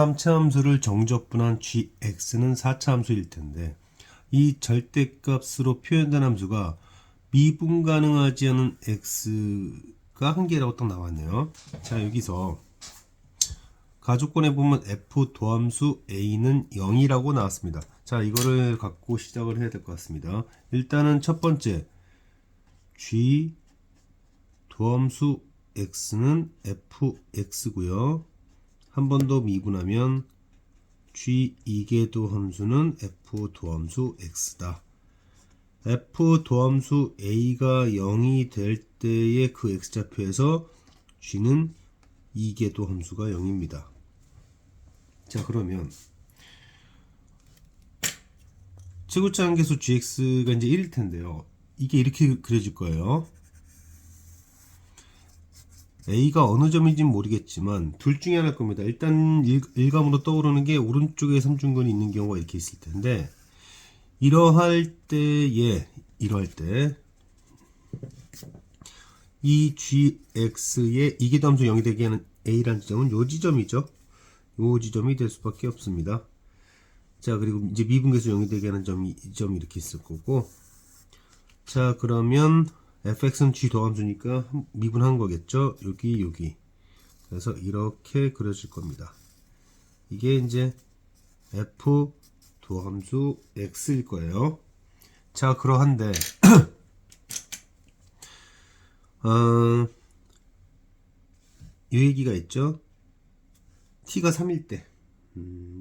3차 함수를 정적분한 gx는 4차 함수일 텐데 이 절대값으로 표현된 함수가 미분 가능하지 않은 x가 한 개라고 딱 나왔네요. 자, 여기서 가족권에 보면 f 도함수 a는 0이라고 나왔습니다. 자, 이거를 갖고 시작을 해야 될 것 같습니다. 일단은 첫 번째 g 도함수 x는 fx고요. 한 번 더 미분하면 g 2개 도함수는 f 도함수 x다. f 도함수 a가 0이 될 때의 그 x좌표에서 g는 2개 도함수가 0입니다. 자, 그러면 최고차 한계수 gx가 이제 1일 텐데요. 이게 이렇게 그려질 거예요. a가 어느 점인지는 모르겠지만 둘 중에 하나일 겁니다. 일단 일감으로 떠오르는 게 오른쪽에 삼중근이 있는 경우가 이렇게 있을 텐데 이러할 때 이 gx의 이계도함수 0이 되게 하는 a라는 지점은 요 지점이죠. 요 지점이 될 수밖에 없습니다. 자, 그리고 이제 미분계수 0이 되게 하는 점이 이 점이 이렇게 있을 거고, 자, 그러면 fx는 g 도함수니까 미분한 거겠죠. 여기 그래서 이렇게 그려질 겁니다. 이게 이제 f 도함수 x일 거예요. 자, 그러한데 이 얘기가 있죠. t가 3일 때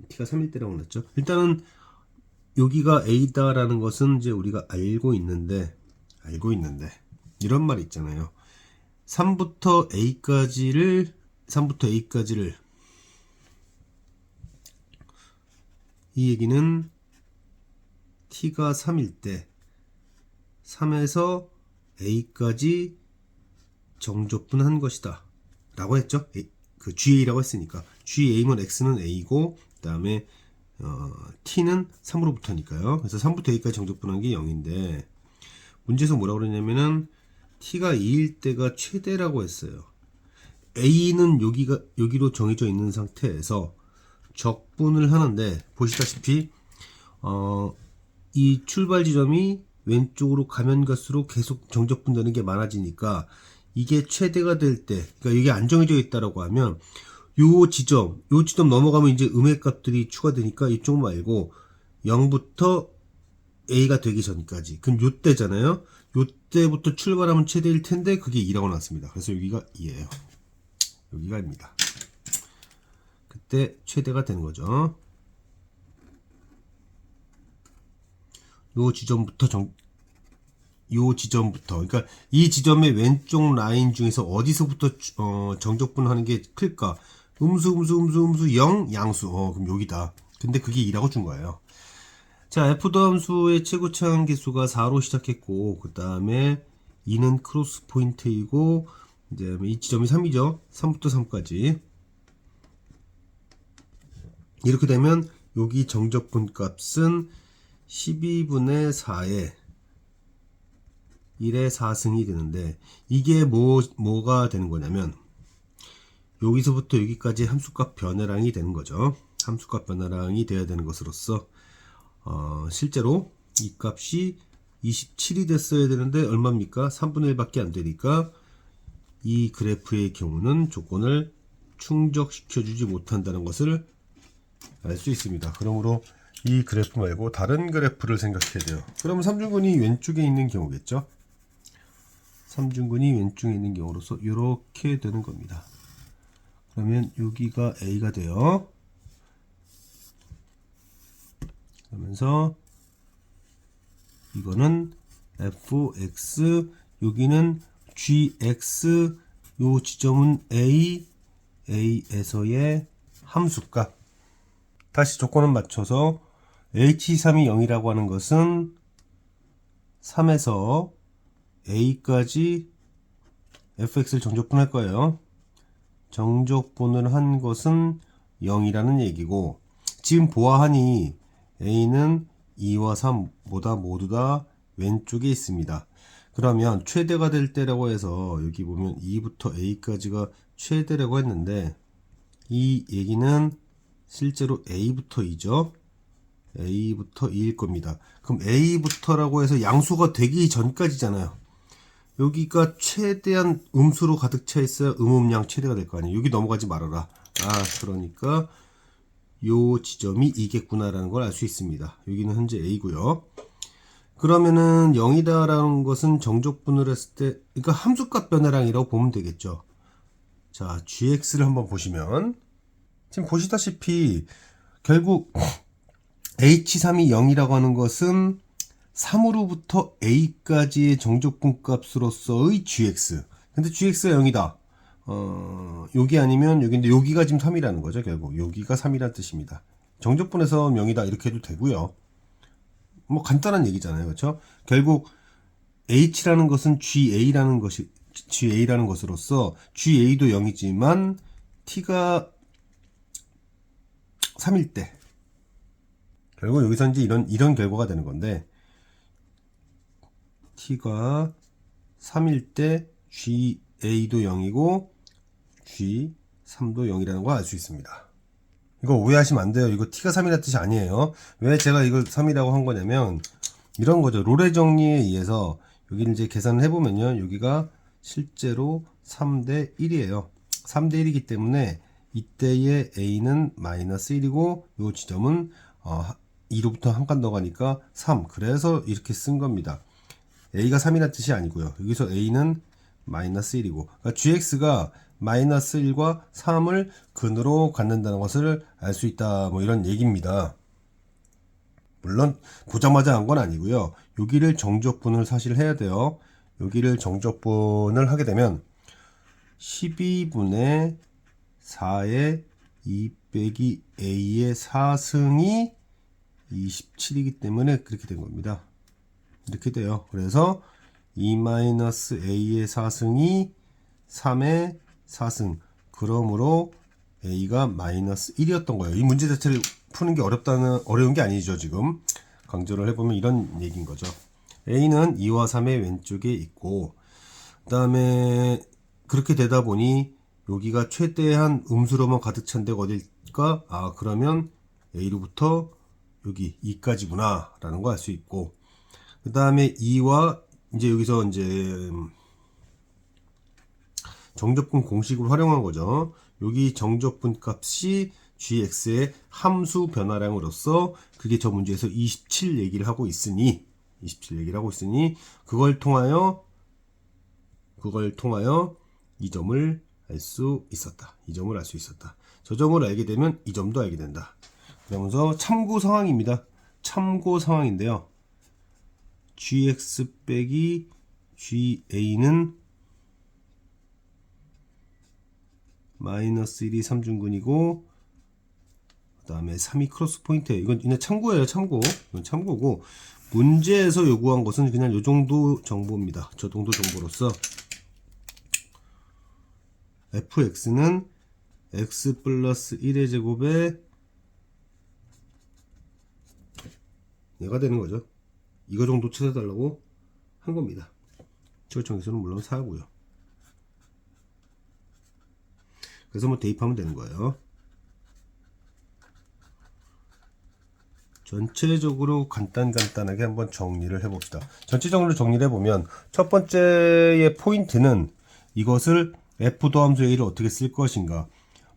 t가 3일 때라고 났죠. 일단은 여기가 a다라는 것은 이제 우리가 알고 있는데 이런 말이 있잖아요. 3부터 a까지를 이 얘기는 t가 3일 때 3에서 a까지 정적분한 것이다 라고 했죠. 그 GA라고 했으니까 GA면 X는 A고 그 다음에 T는 3으로부터니까요. 그래서 3부터 A까지 정적분한 게 0인데 문제에서 뭐라고 그러냐면은 T가 2일 때가 최대라고 했어요. A는 여기로 정해져 있는 상태에서 적분을 하는데 보시다시피 이 출발 지점이 왼쪽으로 가면 갈수록 계속 정적분되는 게 많아지니까 이게 최대가 될 때, 그러니까 이게 안 정해져 있다라고 하면 요 지점 넘어가면 이제 음의 값들이 추가되니까 이쪽 말고 0부터 a가 되기 전까지, 그럼 요 때잖아요. 요 때부터 출발하면 최대일 텐데 그게 2라고 나왔습니다. 그래서 여기가 2예요. 여기가 2입니다. 그때 최대가 되는 거죠. 요 지점부터 그러니까 이 지점의 왼쪽 라인 중에서 어디서부터 정적분하는 게 클까? 음수 0 양수. 그럼 여기다. 근데 그게 2라고 준 거예요. 자, f 도함수의 최고차 한계수가 4로 시작했고 그 다음에 2는 크로스 포인트이고 이제 이 지점이 3이죠. 3부터 3까지. 이렇게 되면 여기 정적분 값은 12분의 4에 1의 4승이 되는데 이게 뭐가 되는 거냐면 여기서부터 여기까지 함수값 변화량이 되는 거죠. 함수값 변화량이 되어야 되는 것으로서 실제로 이 값이 27이 됐어야 되는데 얼마입니까? 3분의 1밖에 안 되니까 이 그래프의 경우는 조건을 충족시켜 주지 못한다는 것을 알 수 있습니다. 그러므로 이 그래프 말고 다른 그래프를 생각해야 돼요. 그럼 삼중근이 왼쪽에 있는 경우겠죠. 삼중근이 왼쪽에 있는 경우로서 이렇게 되는 겁니다. 그러면 여기가 a가 돼요. 그러면서 이거는 fx, 여기는 gx, 요 지점은 a에서의 함수값. 다시 조건을 맞춰서 h3이 0이라고 하는 것은 3에서 a까지 fx를 정적분할 거예요. 정적분을 한 것은 0이라는 얘기고 지금 보아하니 a는 2와 3보다 모두 다 왼쪽에 있습니다. 그러면 최대가 될 때라고 해서 여기 보면 2부터 a까지가 최대라고 했는데 이 얘기는 실제로 A부터 2죠. A부터 2일 겁니다. 그럼 A부터라고 해서 양수가 되기 전까지잖아요. 여기가 최대한 음수로 가득 차 있어야 음음양 최대가 될 거 아니에요. 여기 넘어가지 말아라. 그러니까 요 지점이 2겠구나라는 걸 알 수 있습니다. 여기는 현재 A고요. 그러면은 0이다라는 것은 정적분을 했을 때, 그러니까 함수값 변화량이라고 보면 되겠죠. 자, gx를 한번 보시면 지금 보시다시피 결국 h3이 0이라고 하는 것은 3으로부터 a까지의 정적분 값으로서의 gx. 근데 gx가 0이다. 여기 아니면 여기인데 여기가 지금 3이라는 거죠. 결국 여기가 3이라는 뜻입니다. 정적분에서 0이다 이렇게 해도 되고요. 뭐 간단한 얘기잖아요. 그렇죠? 결국 h라는 것은 ga라는 것으로서 ga도 0이지만 t가 3일 때 결국 여기서 이제 이런 결과가 되는 건데 t가 3일 때 ga도 0이고 g3도 0이라는 걸 알 수 있습니다. 이거 오해하시면 안 돼요. 이거 t가 3이라는 뜻이 아니에요. 왜 제가 이걸 3이라고 한 거냐면 이런 거죠. 롤의 정리에 의해서 여기를 이제 계산을 해보면요. 여기가 실제로 3대 1이에요. 3대 1이기 때문에 이때의 a는 마이너스 1이고 이 지점은 2로부터 한 칸 더 가니까 3. 그래서 이렇게 쓴 겁니다. a가 3이라는 뜻이 아니고요. 여기서 a는 마이너스 1이고 그러니까 gx가 마이너스 1과 3을 근으로 갖는다는 것을 알 수 있다. 뭐 이런 얘기입니다. 물론 보자마자 한 건 아니고요. 여기를 정적분을 사실 해야 돼요. 여기를 정적분을 하게 되면 12분의 4의 2 빼기 a의 4승이 27이기 때문에 그렇게 된 겁니다. 이렇게 돼요. 그래서 2-a의 4승이 3의 4승. 그러므로 a가 마이너스 1이었던 거예요. 이 문제 자체를 푸는 게 어려운 게 아니죠. 지금 강조를 해보면 이런 얘기인 거죠. a는 2와 3의 왼쪽에 있고 그 다음에 그렇게 되다 보니 여기가 최대한 음수로만 가득 찬 데가 어딜까? 그러면 a로부터 여기 2까지구나 라는 거 알 수 있고 그 다음에 2와 이제 여기서 이제 정적분 공식을 활용한 거죠. 여기 정적분 값이 gx의 함수 변화량으로서 그게 저 문제에서 27 얘기를 하고 있으니 그걸 통하여 이 점을 알 수 있었다. 저 점을 알게 되면 이 점도 알게 된다. 그러면서 참고 상황입니다. 참고 상황인데요. gx 빼기 ga는 마이너스 1이 3중근이고 그 다음에 3이 크로스 포인트예요. 이건 그냥 참고예요. 이건 참고고 문제에서 요구한 것은 그냥 요 정도 정보입니다. 저 정도 정보로서 fx는 x 플러스 1의 제곱에 얘가 되는 거죠. 이거 정도 찾아달라고 한 겁니다. 지구청에서는 물론 4고요. 그래서 뭐 대입하면 되는 거예요. 전체적으로 간단하게 한번 정리를 해봅시다. 전체적으로 정리를 해보면 첫 번째의 포인트는 이것을 f-도함수 a를 어떻게 쓸 것인가.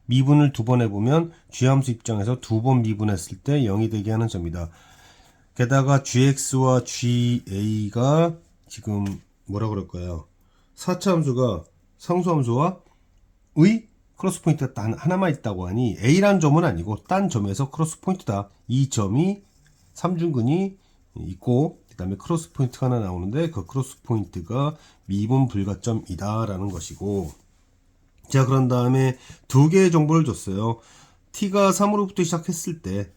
미분을 두 번 해보면 g함수 입장에서 두 번 미분했을 때 0이 되게 하는 점이다. 게다가 gx와 ga가 지금 뭐라 그럴까요? 4차 함수가 상수함수와 의 크로스 포인트가 단 하나만 있다고 하니 a라는 점은 아니고 딴 점에서 크로스 포인트다. 이 점이 3중근이 있고 그 다음에 크로스 포인트가 하나 나오는데 그 크로스 포인트가 미분 불가점이다 라는 것이고 자 그런 다음에 두 개의 정보를 줬어요. t가 3으로부터 시작했을 때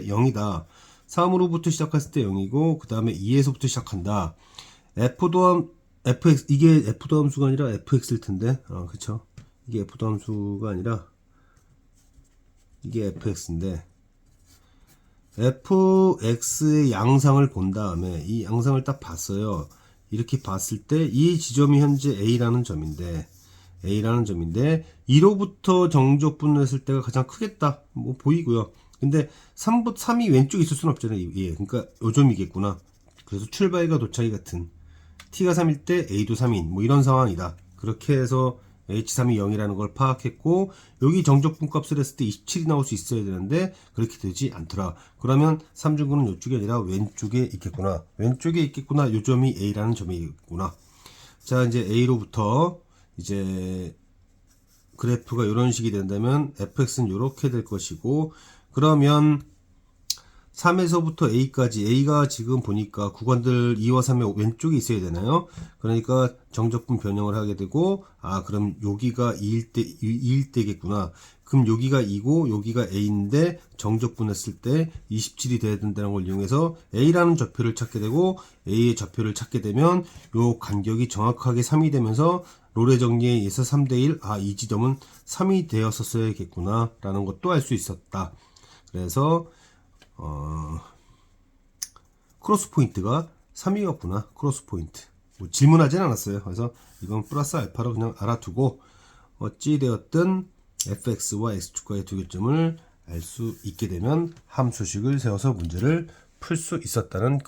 0이다. 3으로부터 시작했을 때 0이고 그 다음에 2에서부터 시작한다. fx 이게 f도함수가 아니라 fx일 텐데 그쵸? 이게 f도함수가 아니라 이게 fx인데 fx의 양상을 본 다음에 이 양상을 딱 봤어요. 이렇게 봤을 때 이 지점이 현재 a라는 점인데 A라는 점인데 2로부터 정적분을 했을 때가 가장 크겠다 뭐 보이고요. 근데 3이 왼쪽에 있을 수는 없잖아요. 예, 그러니까 요 점이겠구나. 그래서 출발과 도착이 같은 T가 3일 때 A도 3인 뭐 이런 상황이다. 그렇게 해서 H3이 0이라는 걸 파악했고 여기 정적분 값을 했을 때 27이 나올 수 있어야 되는데 그렇게 되지 않더라. 그러면 3중근은 이쪽이 아니라 왼쪽에 있겠구나. 왼쪽에 있겠구나. 요 점이 A라는 점이겠구나. 자, 이제 A로부터 이제 그래프가 이런 식이 된다면 fx는 이렇게 될 것이고, 그러면 3에서부터 A까지, A가 지금 보니까 구간들 2와 3의 왼쪽에 있어야 되나요? 그러니까 정적분 변형을 하게 되고, 그럼 여기가 2일 때겠구나. 그럼 여기가 2고, 여기가 A인데, 정적분 했을 때 27이 돼야 된다는 걸 이용해서 A라는 좌표를 찾게 되고, A의 좌표를 찾게 되면, 요 간격이 정확하게 3이 되면서, 롤의 정리에 의해서 3대1, 이 지점은 3이 되었었어야겠구나, 라는 것도 알 수 있었다. 그래서, 크로스 포인트가 3이었구나. 크로스 포인트. 뭐 질문하진 않았어요. 그래서 이건 플러스 알파로 그냥 알아두고 어찌되었든 fx와 x축과의 두 교점을 알 수 있게 되면 함수식을 세워서 문제를 풀 수 있었다는